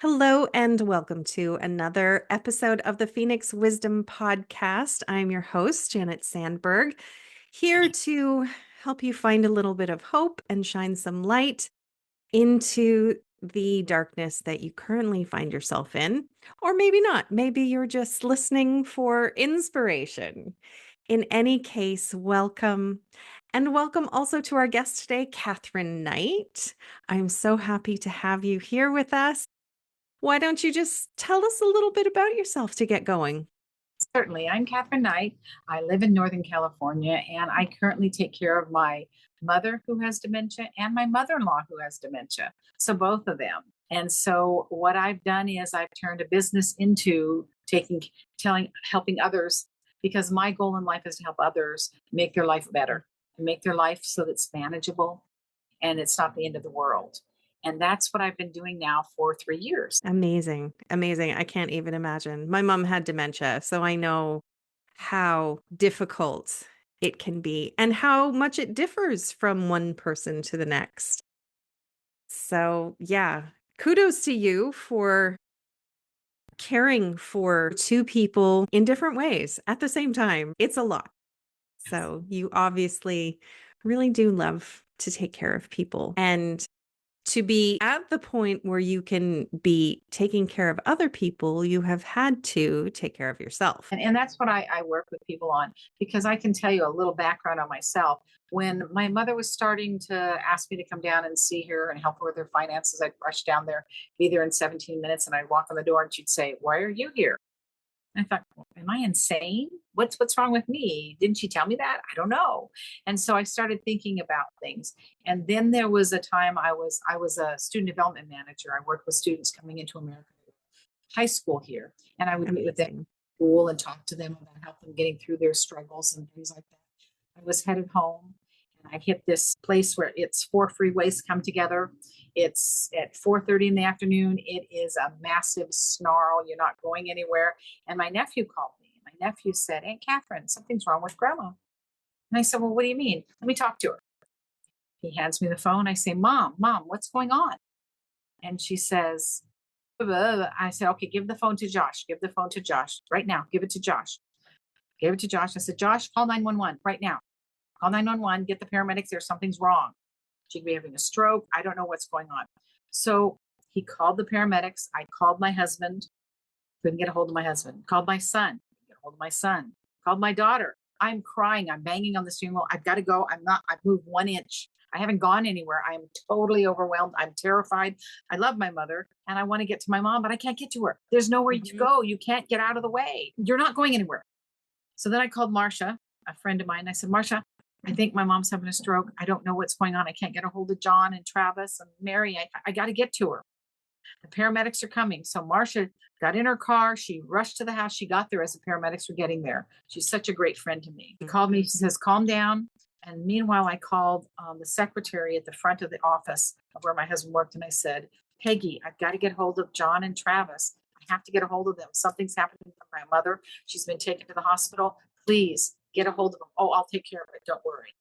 Hello and welcome to another episode of the Phoenix Wisdom Podcast. I'm your host, Janet Sandberg, here to help you find a little bit of hope and shine some light into the darkness that you currently find yourself in. Or maybe not. Maybe you're just listening for inspiration. In any case, welcome. And welcome also to our guest today, Katherine Knight. I'm so happy to have you here with us. Why don't you just tell us a little bit about yourself to get going? Certainly. I'm Katherine Knight. I live in Northern California, and I currently take care of my mother who has dementia and my mother in law who has dementia. So, both of them. And so, what I've done is I've turned a business into helping others because my goal in life is to help others make their life better and make their life so that it's manageable and it's not the end of the world. And that's what I've been doing now for 3 years. Amazing. Amazing. I can't even imagine. My mom had dementia, so I know how difficult it can be and how much it differs from one person to the next. So, yeah, kudos to you for caring for two people in different ways at the same time. It's a lot. So, you obviously really do love to take care of people. And to be at the point where you can be taking care of other people, you have had to take care of yourself. And that's what I work with people on because I can tell you a little background on myself. When my mother was starting to ask me to come down and see her and help her with her finances, I'd rush down there, be there in 17 minutes, and I'd walk on the door and she'd say, "Why are you here?" And I thought, well, am I insane? What's wrong with me? Didn't she tell me that? I don't know. And so I started thinking about things. And then there was a time I was a student development manager. I worked with students coming into America high school here. And I would meet with them Amazing. at school and talk to them about help them getting through their struggles and things like that. I was headed home and I hit this place where it's four freeways come together. It's at 4:30 in the afternoon. It is a massive snarl. You're not going anywhere. And my nephew called me. My nephew said, "Aunt Catherine, something's wrong with grandma." And I said, "Well, what do you mean? Let me talk to her." He hands me the phone. I say, Mom, what's going on?" And she says, I said, "Okay, give the phone to Josh. Give the phone to Josh right now. Give it to Josh." Gave it to Josh. I said, "Josh, call 911 right now. Call 911. Get the paramedics there. Something's wrong. She could be having a stroke. I don't know what's going on." So he called the paramedics. I called my husband. Couldn't get a hold of my husband. Called my son. Couldn't get a hold of my son. Called my daughter. I'm crying. I'm banging on the steering wheel. I've got to go. I've moved 1 inch. I haven't gone anywhere. I'm totally overwhelmed. I'm terrified. I love my mother and I want to get to my mom, but I can't get to her. There's nowhere to Mhm. go. You can't get out of the way. You're not going anywhere. So then I called Marcia, a friend of mine. I said, "Marcia, I think my mom's having a stroke. I don't know what's going on. I can't get a hold of John and Travis and Mary. I got to get to her. The paramedics are coming." So Marcia got in her car. She rushed to the house. She got there as the paramedics were getting there. She's such a great friend to me. She called me. She says, "Calm down." And meanwhile, I called the secretary at the front of the office of where my husband worked. And I said, "Peggy, I've got to get a hold of John and Travis. I have to get a hold of them. Something's happening to my mother. She's been taken to the hospital. Please get a hold of them." "Oh, I'll take care of it. Don't worry."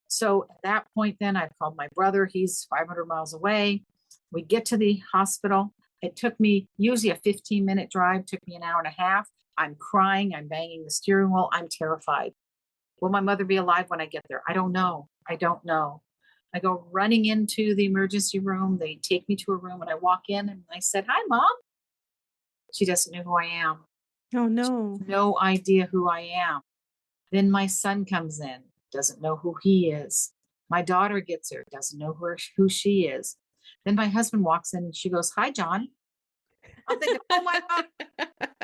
So at that point, then I called my brother. He's 500 miles away. We get to the hospital. It took me usually a 15-minute drive, took me an hour and a half. I'm crying. I'm banging the steering wheel. I'm terrified. Will my mother be alive when I get there? I don't know. I don't know. I go running into the emergency room. They take me to a room and I walk in and I said, "Hi, Mom." She doesn't know who I am. Oh, no. No idea who I am. Then my son comes in, doesn't know who he is. My daughter gets there, doesn't know who she is. Then my husband walks in and she goes, "Hi, John." I'm thinking, oh my God,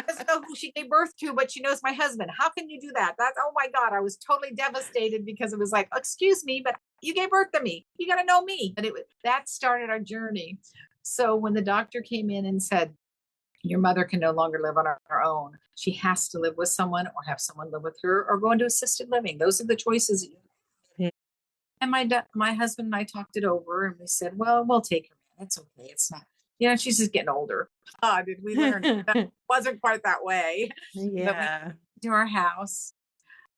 doesn't know who she gave birth to, but she knows my husband. How can you do that? That's, oh my God. I was totally devastated because it was like, excuse me, but you gave birth to me. You got to know me. And that started our journey. So when the doctor came in and said, "Your mother can no longer live on her own. She has to live with someone or have someone live with her or go into assisted living. Those are the choices." Yeah. And my husband and I talked it over and we said, "Well, we'll take her in. It's okay. It's not, she's just getting older." Did we learn that wasn't quite that way? But we Yeah. to our house.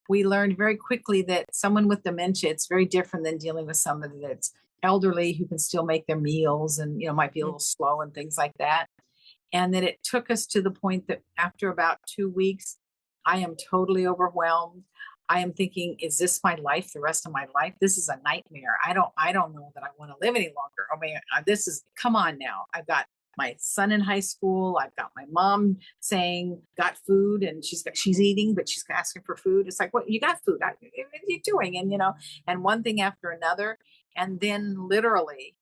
We learned very quickly that someone with dementia, it's very different than dealing with somebody that's elderly who can still make their meals and, might be a Mm. little slow and things like that. And then it took us to the point that after about 2 weeks, I am totally overwhelmed. I am thinking, is this my life the rest of my life? This is a nightmare. I don't know that I want to live any longer. I mean, this is, come on now. I've got my son in high school. I've got my mom saying, got food, and she's eating, but she's asking for food. It's like, what, you got food? What are you doing? And, and one thing after another. And then literally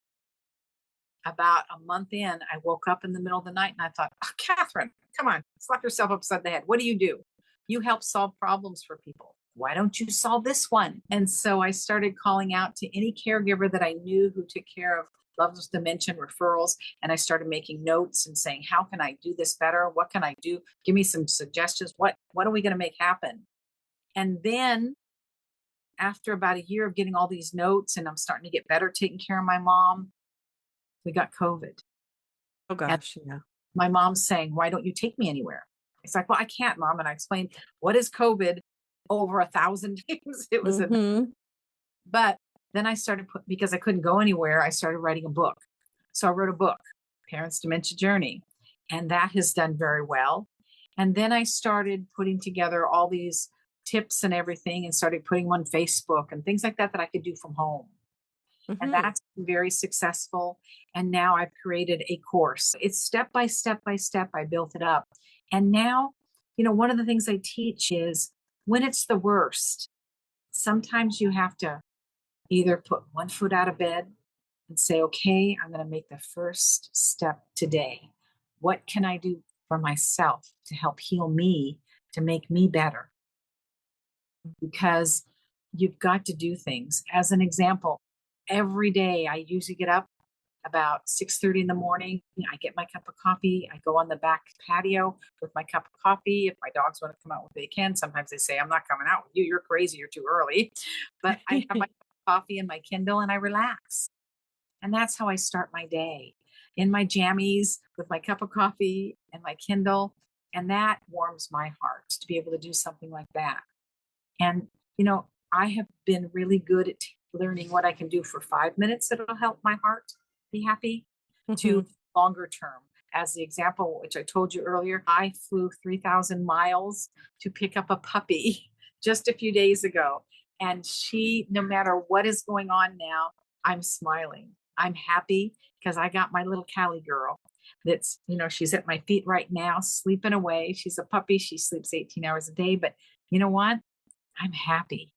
about a month in, I woke up in the middle of the night and I thought, oh, Catherine, come on, slap yourself upside the head. What do? You help solve problems for people. Why don't you solve this one? And so I started calling out to any caregiver that I knew who took care of loved with dementia referrals. And I started making notes and saying, how can I do this better? What can I do? Give me some suggestions. What are we going to make happen? And then after about a year of getting all these notes and I'm starting to get better taking care of my mom, we got COVID. Oh And gosh, yeah. my mom's saying, why don't you take me anywhere? It's like, well, I can't, mom. And I explained, what is COVID over 1,000 times? It was a, Mhm. but then I started, because I couldn't go anywhere, I started writing a book. So I wrote a book, Parents Dementia Journey, and that has done very well. And then I started putting together all these tips and everything and started putting them on Facebook and things like that that I could do from home. And Mhm. that's been very successful. And now I've created a course. It's step by step by step. I built it up. And now, one of the things I teach is when it's the worst, sometimes you have to either put one foot out of bed and say, okay, I'm going to make the first step today. What can I do for myself to help heal me, to make me better? Because you've got to do things. As an example, every day I usually get up about 6:30 in the morning. I get my cup of coffee. I go on the back patio with my cup of coffee. If my dogs want to come out with they can. Sometimes they say, I'm not coming out with you. You're crazy. You're too early. But I have my coffee and my Kindle and I relax. And that's how I start my day in my jammies with my cup of coffee and my Kindle. And that warms my heart to be able to do something like that. And, I have been really good at learning what I can do for 5 minutes that'll help my heart be happy to Mhm. longer term. As the example, which I told you earlier, I flew 3,000 miles to pick up a puppy just a few days ago. And she, no matter what is going on now, I'm smiling. I'm happy because I got my little Callie girl that's, she's at my feet right now, sleeping away. She's a puppy. She sleeps 18 hours a day. But you know what? I'm happy.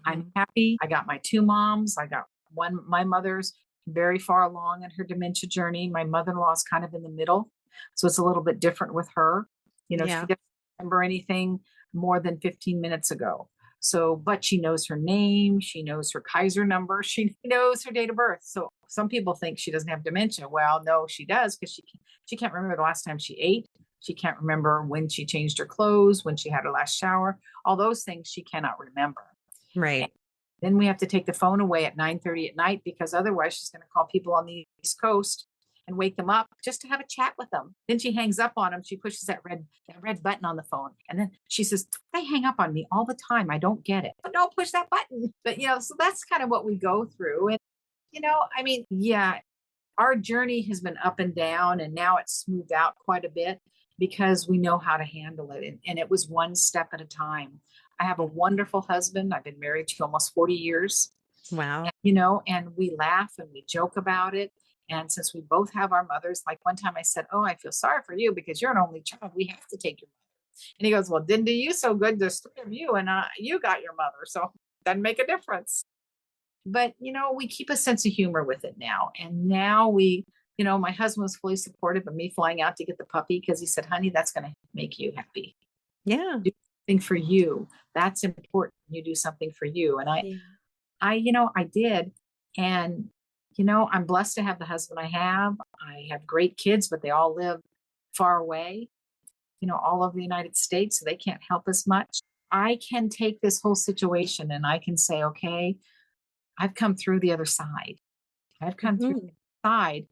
I'm Mhm. happy. I got my two moms. I got one, my mother's very far along in her dementia journey. My mother in law is kind of in the middle. So it's a little bit different with her. She Yeah. doesn't remember anything more than 15 minutes ago. So, but she knows her name. She knows her Kaiser number. She knows her date of birth. So some people think she doesn't have dementia. Well, no, she does because she can't remember the last time she ate. She can't remember when she changed her clothes, when she had her last shower. All those things she cannot remember. And Right. then we have to take the phone away at 9:30 at night because otherwise she's going to call people on the East Coast and wake them up just to have a chat with them. Then she hangs up on them. She pushes that red button on the phone. And then she says, they hang up on me all the time. I don't get it. But don't push that button. But so that's kind of what we go through. And I mean, yeah, our journey has been up and down and now it's smoothed out quite a bit because we know how to handle it. And it was one step at a time. I have a Mm. wonderful husband. I've been married to almost 40 years, Wow. and we laugh and we joke about it. And since we both have our mothers, like one time I said, oh, I feel sorry for you because you're an only child. We have to take your mother. And he goes, well, didn't do you so good. There's three of you and you got your mother. So it doesn't make a difference. But we keep a sense of humor with it now. And now my husband was fully supportive of me flying out to get the puppy because he said, honey, that's going to make you happy. Yeah. Do something for you. That's important. You do something for you. And Yeah. I did. And I'm blessed to have the husband I have. I have great kids, but they all live far away, all over the United States, so they can't help as much. I can take this whole situation and I can say, okay, I've come through the other side. I've come through Mhm. the side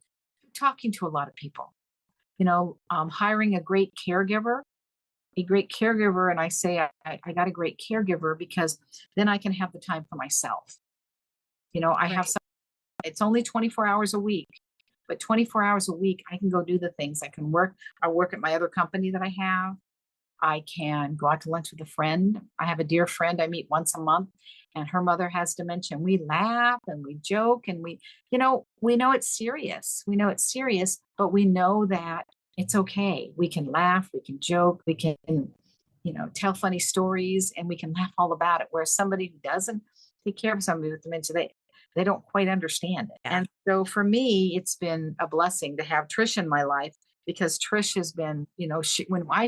talking to a lot of people, hiring a great caregiver. And I say, I got a great caregiver because then I can have the time for myself. I have Right. some. It's only 24 hours a week, but 24 hours a week, I can go do the things. I can work. I work at my other company that I have. I can go out to lunch with a friend. I have a dear friend I meet once a month, and her mother has dementia. And we laugh and we joke and we know it's serious. We know it's serious, but we know that it's okay. We can laugh, we can joke, we can, tell funny stories, and we can laugh all about it. Whereas somebody who doesn't take care of somebody with dementia, they don't quite understand it. Yeah. And so for me, it's been a blessing to have Trish in my life because Trish has been,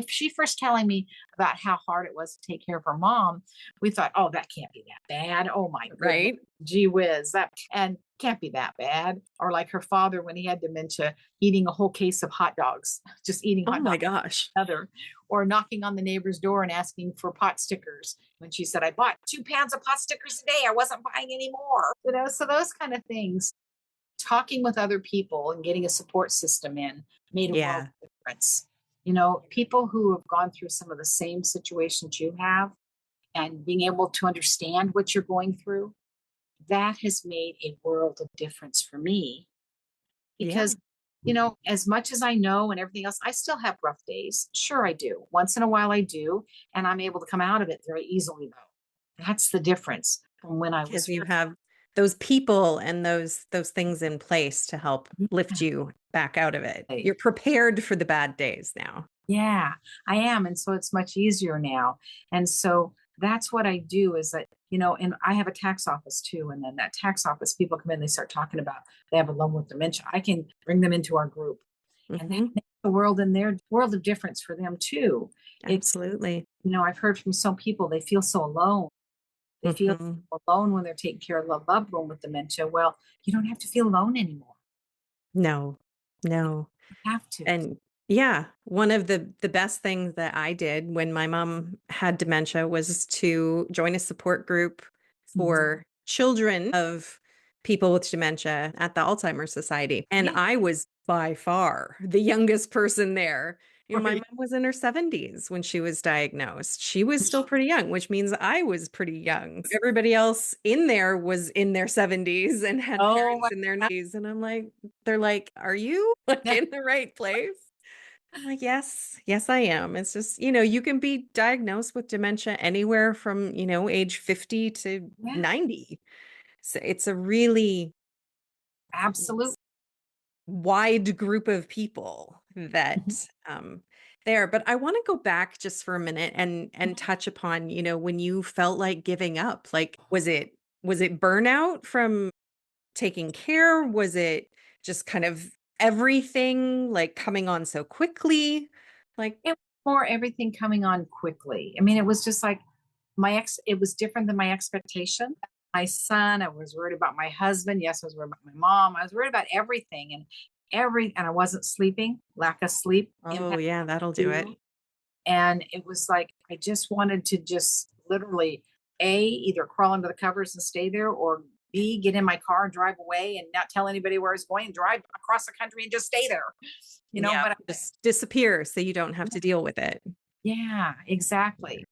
she first telling me about how hard it was to take care of her mom, we thought, oh, that can't be that bad. Oh my goodness, Right. gee whiz, that and can't be that bad. Or like her father when he had dementia, eating a whole case of hot dogs, just eating Oh hot my dogs gosh. together, or knocking on the neighbor's door and asking for pot stickers. When she said, I bought 2 pounds of pot stickers a day, I wasn't buying any more. So those kind of things, talking with other people and getting a support system in made a world Yeah. of difference. People who have gone through some of the same situations you have and being able to understand what you're going through, that has made a world of difference for me Yeah. because as much as I know and everything else, I still have rough days. Sure, I do. Once in a while, I do. And I'm able to come out of it very easily, though. That's the difference from when I was Because you have those people and those things in place to help lift feeling. you back out of it. You're prepared for the bad days now. Yeah, I am. And so it's much easier now. And so that's what I do is that, and I have a tax office too. And then that tax office, people come in, they start talking about they have a loved one with dementia. I can bring them into our group. And that Hmm. makes a world in their world of difference for them too. It's, Absolutely. I've heard from some people, they feel so alone. They feel Hmm. alone when they're taking care of a loved one with dementia. Well, you don't have to feel alone anymore. No, You no. don't have to. And yeah, one of the best things that I did when my mom had dementia was to join a support group Mhm. for children of people with dementia at the Alzheimer's Society. And Yeah. I was by far the youngest person there. My Right. mom was in her 70s when she was diagnosed. She was still pretty young, which means I was pretty young. Everybody else in there was in their 70s and had Oh, parents in their 90s. And I'm like, they're like, are you like yeah. in the right place? I'm like, yes, yes, I am. It's just, you can be diagnosed with dementia anywhere from, age 50 to Yeah. 90. So it's a really Absolutely. wide group of people Mhm. that there. But I want to go back just for a minute and Mhm. touch upon, when you felt like giving up. Like, was it burnout from taking care? Was it just kind of everything like coming on so quickly? Like, It was more everything coming on quickly. I mean, it was just like it was different than my expectation. My son, I was worried about my husband. Yes, I was worried about my mom. I was worried about everything and I wasn't sleeping. Lack of sleep oh impact yeah, that'll do it. too. And it was like I just wanted to just literally either crawl under the covers and stay there, or B, get in my car and drive away and not tell anybody where I was going and drive across the country and just stay there. Yeah, But just disappear so you don't have to deal with it. yeah, exactly.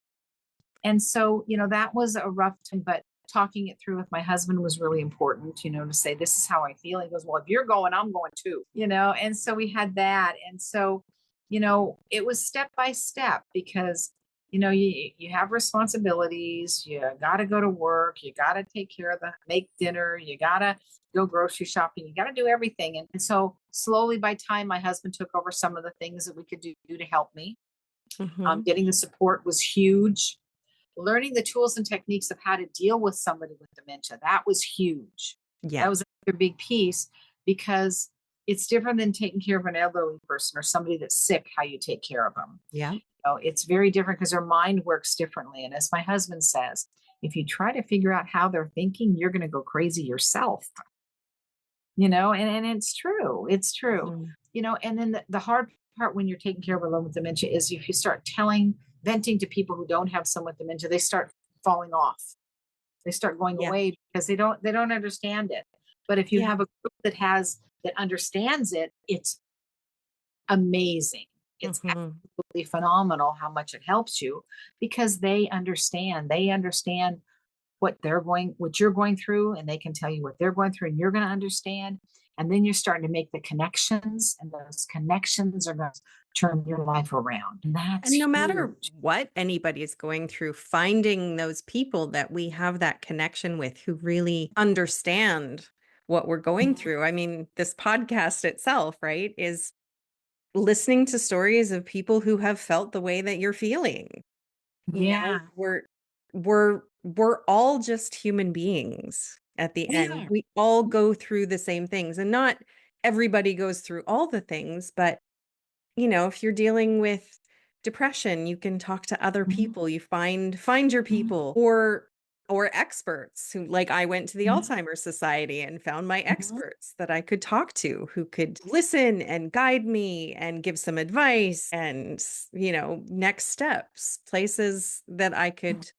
And so, that was a rough time, but talking it through with my husband was really important, to say, this is how I feel. He goes, well, if you're going, I'm going too, and so we had that. And so, it was step by step because, you have responsibilities, you got to go to work, you got to take care of make dinner, you got to go grocery shopping, you got to do everything. And so slowly by time my husband took over some of the things that we could do to help me. Hmm. Getting the support was huge. Learning the tools and techniques of how to deal with somebody with dementia, that was huge. That Yeah. was a big piece because it's different than taking care of an elderly person or somebody that's sick, how you take care of them. Yeah. It's very different because their mind works differently. And as my husband says, if you try to figure out how they're thinking, you're going to go crazy yourself. And it's true. It's true. Mhm. And then the hard part when you're taking care of a loved with dementia is if you start venting to people who don't have someone with dementia, they start falling off. They start going Yeah. away because they don't understand it. But if you Yeah. have a group that understands it, it's amazing. It's Hmm. absolutely phenomenal how much it helps you because they understand. They understand what you're going through, and they can tell you what they're going through, and you're going to understand. And then you're starting to make the connections, and those connections are going to turn your life around. And And no that's matter huge. what anybody is going through, finding those people that we have that connection with who really understand what we're going Mhm. through. I mean, this podcast itself, right, is listening to stories of people who have felt the way that you're feeling. You know, Yeah. we're all just human beings at the We end. are. We all go through the same things, and not everybody goes through all the things, but if you're dealing with depression, you can talk to other Mhm. people. You find your Mhm. people, or experts who, like, I went to the Yeah. Alzheimer's Society and found my Mhm. experts that I could talk to who could listen and guide me and give some advice and, next steps, places that I could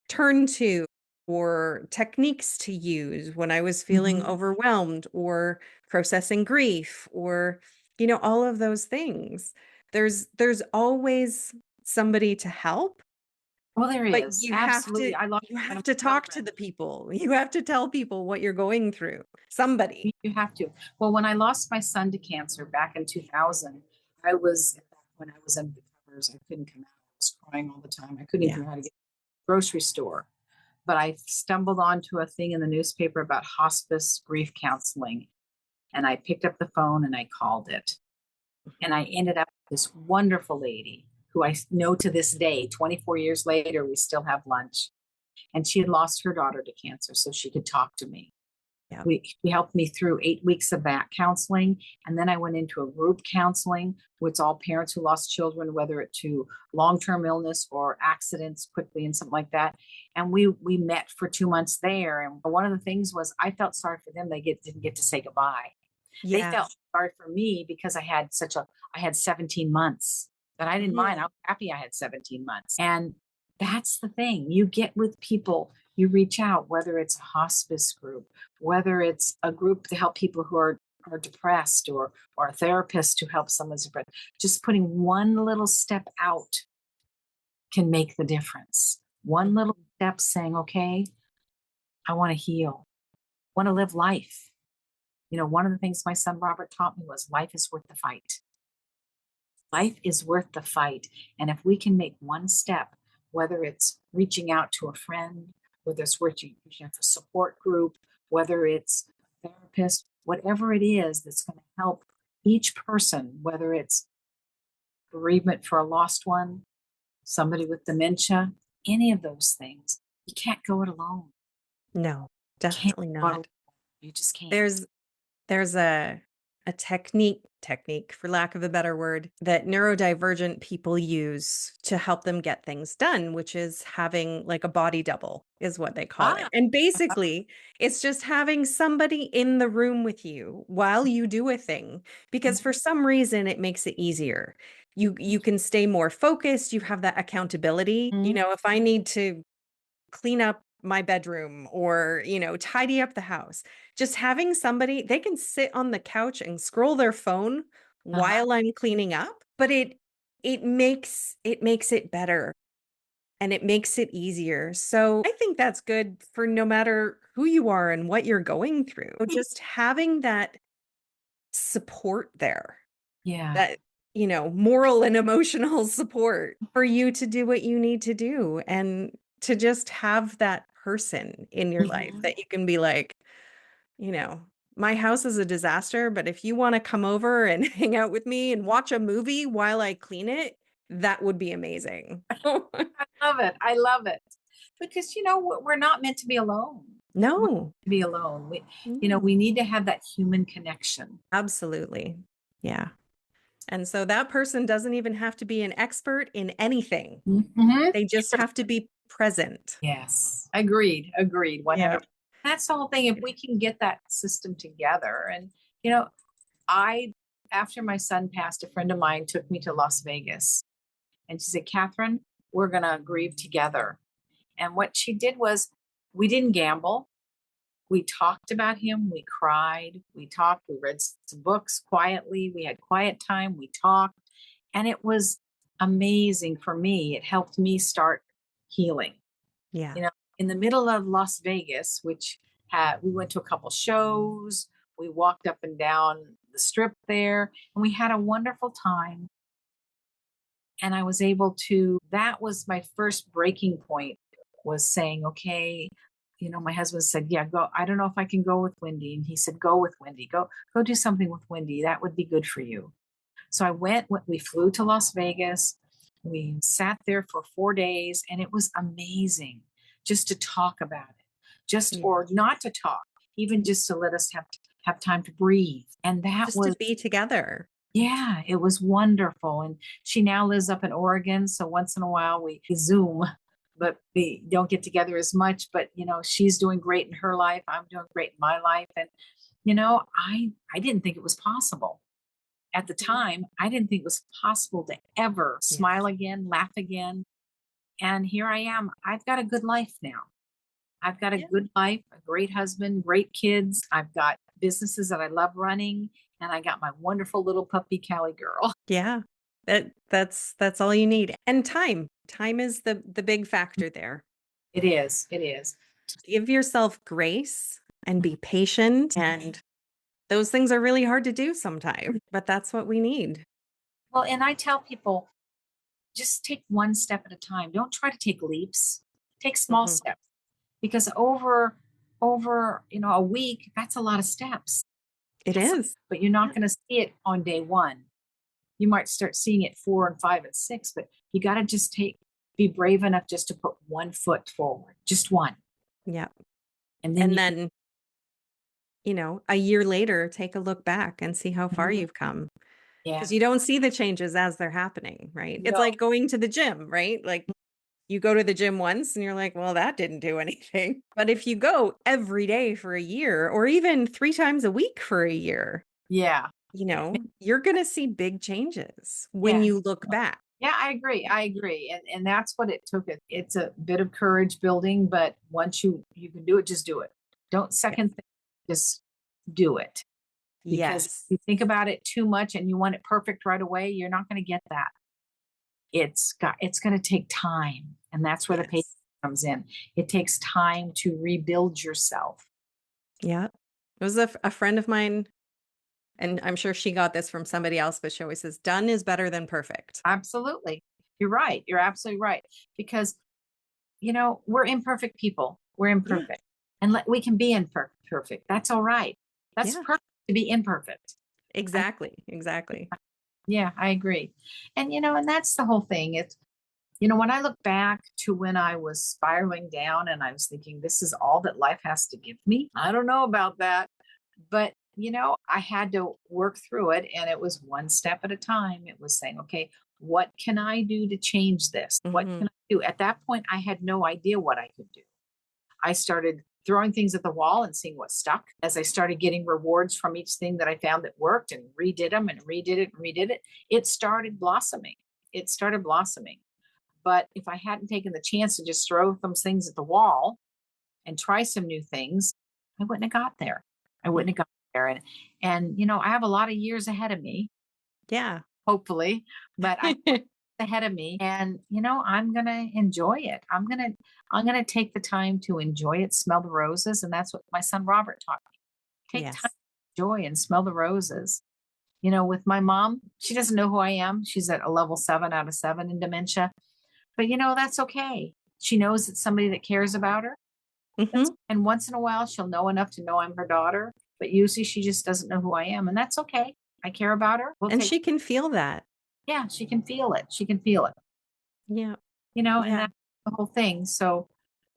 turn to, or techniques to use when I was feeling Mhm. overwhelmed or processing grief, or all of those things. There's always somebody to help, Well, there but is. you have Absolutely. to I lost you one have of to my talk to children. the people. You have to tell people what you're going through. Somebody. You have to. Well, when I lost my son to cancer back in 2000, when I was in the covers, I couldn't come out. I was crying all the time. I couldn't even Yeah. know how to get to the grocery store. But I stumbled onto a thing in the newspaper about hospice grief counseling. And I picked up the phone and I called it. And I ended up with this wonderful lady who I know to this day, 24 years later, we still have lunch. And she had lost her daughter to cancer, so she could talk to me. Yeah. She helped me through 8 weeks of that counseling. And then I went into a group counseling, which it's all parents who lost children, whether it to long-term illness or accidents quickly and something like that. And we met for 2 months there. And one of the things was I felt sorry for them. Didn't get to say goodbye. They Yeah. felt sorry for me because I had 17 months, but I didn't mind. I Mhm. was happy I had 17 months. And that's the thing. You get with people, you reach out, whether it's a hospice group, whether it's a group to help people who are depressed, or a therapist to help someone's depressed. Just putting one little step out can make the difference. One little Mhm. step saying, okay, I want to heal, want to live life. One of the things my son Robert taught me was life is worth the fight. Life is worth the fight. And if we can make one step, whether it's reaching out to a friend, whether it's reaching out to a support group, whether it's a therapist, whatever it is that's going to help each person, whether it's bereavement for a lost one, somebody with dementia, any of those things, you can't go it alone. No, You can't definitely go it alone. not. You just can't. There's There's a technique, for lack of a better word, that neurodivergent people use to help them get things done, which is having, like, a body double, is what they call it. Ah, And basically, it's just having somebody in the room with you while you do a thing, because for some reason it makes it easier. You can stay more focused, you have that accountability. mhm, If I need to clean up my bedroom, or, tidy up the house. Just having somebody, they can sit on the couch and scroll their phone uh-huh. while I'm cleaning up, but it makes it better, and it makes it easier. So I think that's good for no matter who you are and what you're going through. Just having that support there, Yeah. that, moral and emotional support for you to do what you need to do, and to just have that person in your life Mhm. that you can be like, you know, my house is a disaster, but if you want to come over and hang out with me and watch a movie while I clean it, that would be amazing. I love it. I love it. Because we're not meant to be alone. We're not No, meant to be alone. We no, need to have that human connection. absolutely. Yeah. And so that person doesn't even have to be an expert in anything. Mhm. They just have to be present. Yes. Agreed. Agreed. Yeah. 100. That's the whole thing. If we can get that system together, and you know, I after my son passed, a friend of mine took me to Las Vegas, and she said, "Catherine, we're gonna grieve together." And what she did was, we didn't gamble. We talked about him. We cried. We talked. We read some books quietly. We had quiet time. We talked. And it was amazing for me. It helped me start healing. Yeah. in the middle of Las Vegas, which we went to a couple shows. We walked up and down the strip there, and we had a wonderful time. And I was able to, that was my first breaking point, was saying, okay, my husband said, yeah, go. I don't know if I can go with Wendy. And he said, go with Wendy. Go do something with Wendy. That would be good for you. So I went, we flew to Las Vegas. We sat there for 4 days, and it was amazing just to talk about it, just Yeah. or not to talk, even just to let us have time to breathe. And that Just to was, be together. yeah, it was wonderful. And she now lives up in Oregon, so once in a while we Zoom, but we don't get together as much. But she's doing great in her life. I'm doing great in my life, and I didn't think it was possible at the time. I didn't think it was possible to ever Yes. smile again, laugh again. And here I am. I've got a good life now. I've got a Yeah. good life, a great husband, great kids. I've got businesses that I love running, and I got my wonderful little puppy Callie girl. Yeah. That's all you need. And time. Time is the big factor there. It is. It is. Give yourself grace and be patient, and those things are really hard to do sometimes, but that's what we need. Well, and I tell people, just take one step at a time. Don't try to take leaps. Take small Mhm. steps, because over a week, that's a lot of steps. It is. But you're not Yeah. going to see it on day one. You might start seeing it 4 and 5 and 6, but you got to just be brave enough just to put one foot forward, just one. Yeah. And then And you, then, a year later, take a look back and see how far Mhm. you've come. Because Yeah, you don't see the changes as they're happening, right? It's no, like going to the gym, right? Like you go to the gym once and you're like, well, that didn't do anything. But if you go every day for a year or even 3 times a week for a year, yeah, you're going to see big changes when yeah. you look back. Yeah, I agree. I agree. And that's what it took. It's a bit of courage building, but once you can do it, just do it. Don't Yes. second think, just do it. Because if Yes. you think about it too much and you want it perfect right away, you're not going to get that. It's going to take time. And that's where the patience Yes. comes in. It takes time to rebuild yourself. Yeah. It was a friend of mine, and I'm sure she got this from somebody else, but she always says, done is better than perfect. Absolutely. You're right. You're absolutely right. Because, we're imperfect people. We're Yeah. imperfect. And we can be imperfect. That's all right. That's Yeah. perfect to be imperfect. I, Exactly. Exactly. yeah, I agree. And that's the whole thing. It's, when I look back to when I was spiraling down and I was thinking, this is all that life has to give me, I don't know about that. But, I had to work through it, and it was one step at a time. It was saying, okay, what can I do to change this? What Hmm. can I do? At that point, I had no idea what I could do. I started throwing things at the wall and seeing what stuck. As I started getting rewards from each thing that I found that worked, and redid them and redid it and redid it, it started blossoming. It started blossoming. But if I hadn't taken the chance to just throw those things at the wall and try some new things, I wouldn't have got there. I wouldn't have got there. And I have a lot of years ahead of me, Yeah. hopefully, but I ahead of me, and I'm gonna enjoy it. I'm gonna take the time to enjoy it, smell the roses, and that's what my son Robert taught me. Take time Yes. to enjoy and smell the roses. With my mom, she doesn't know who I am. She's at a level 7 out of 7 in dementia. But that's okay. She knows it's somebody that cares about her. Hmm. And once in a while, she'll know enough to know I'm her daughter. But usually, she just doesn't know who I am, and that's okay. I care about her. We'll And take. she can feel that. Yeah, she can feel it. She can feel it. Yeah. And Yeah. that's the whole thing. So,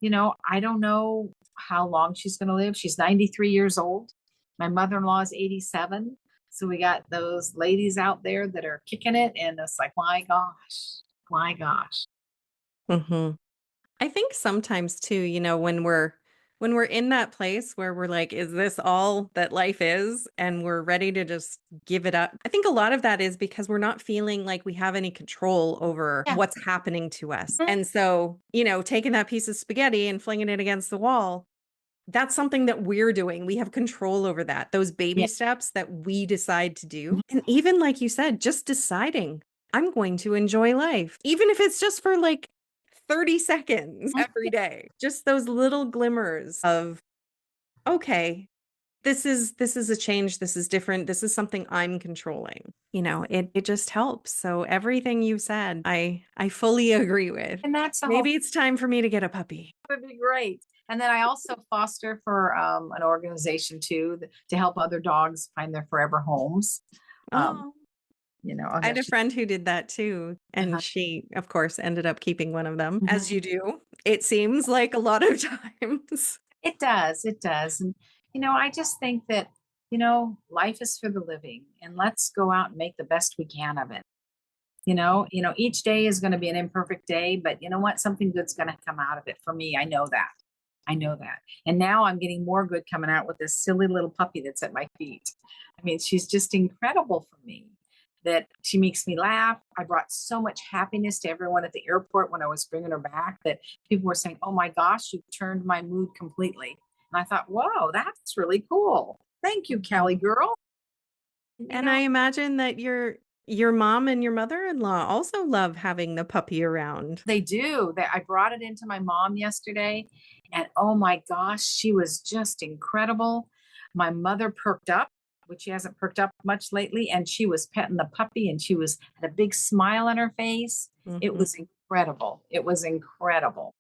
I don't know how long she's going to live. She's 93 years old. My mother-in-law is 87. So we got those ladies out there that are kicking it, and it's like, my gosh, my gosh. Hmm. I think sometimes too, when we're in that place where we're like, is this all that life is? And we're ready to just give it up. I think a lot of that is because we're not feeling like we have any control over Yeah. what's happening to us. Mhm. And so, taking that piece of spaghetti and flinging it against the wall, that's something that we're doing. We have control over that, those baby Yeah. steps that we decide to do. Mhm. And even like you said, just deciding I'm going to enjoy life, even if it's just for like 30 seconds every day. Just those little glimmers of, okay, this is a change, this is different, this is something I'm controlling. It just helps. So everything you said, I fully agree with. And that's the whole Maybe it's time for me to get a puppy. would be great. And then I also foster for an organization too to help other dogs find their forever homes. Um, Oh, oh, I there had a she. friend who did that too, and Uh-huh. she, of course, ended up keeping one of them, Mhm. as you do. It seems like a lot of times. It does. It does. And, I just think that, life is for the living and let's go out and make the best we can of it. Each day is going to be an imperfect day, but you know what? Something good's going to come out of it for me. I know that. I know that. And now I'm getting more good coming out with this silly little puppy that's at my feet. I mean, she's just incredible for me. That she makes me laugh. I brought so much happiness to everyone at the airport when I was bringing her back that people were saying, "Oh my gosh, you turned my mood completely." And I thought, "Whoa, that's really cool. Thank you, Kelly Mhm. girl." You And know, I imagine that your mom and your mother-in-law also love having the puppy around. they do. I brought it into my mom yesterday, and oh my gosh, she was just incredible. My mother perked up, which she hasn't perked up much lately, and she was petting the puppy, and she was had a big smile on her face. It Mhm. was incredible. It was incredible.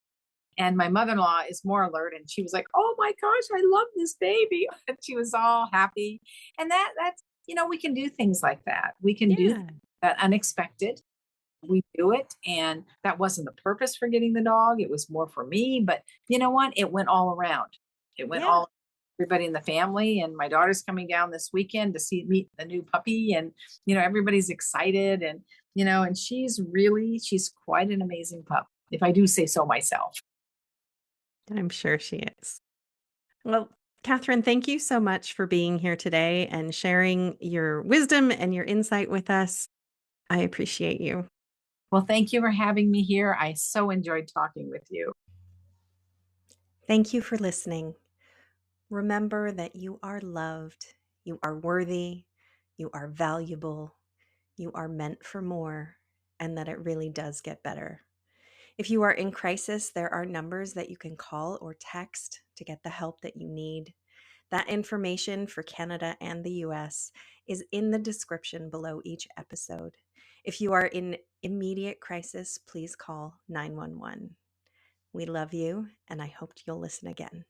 And my mother-in-law is more alert, and she was like, "Oh my gosh, I love this baby." And she was all happy. And that's we can do things like that. We can do Yeah. that unexpected, we do it, and that wasn't the purpose for getting the dog. It was more for me, but you know what, it went all around. It went Yeah. all everybody in the family, and my daughter's coming down this weekend to see meet the new puppy, and everybody's excited, and and she's quite an amazing pup, if I do say so myself. I'm sure she is. Well, Catherine, thank you so much for being here today and sharing your wisdom and your insight with us. I appreciate you. Well, thank you for having me here. I so enjoyed talking with you. Thank you for listening. Remember that you are loved, you are worthy, you are valuable, you are meant for more, and that it really does get better. If you are in crisis, there are numbers that you can call or text to get the help that you need. That information for Canada and the US is in the description below each episode. If you are in immediate crisis, please call 911. We love you, and I hope you'll listen again.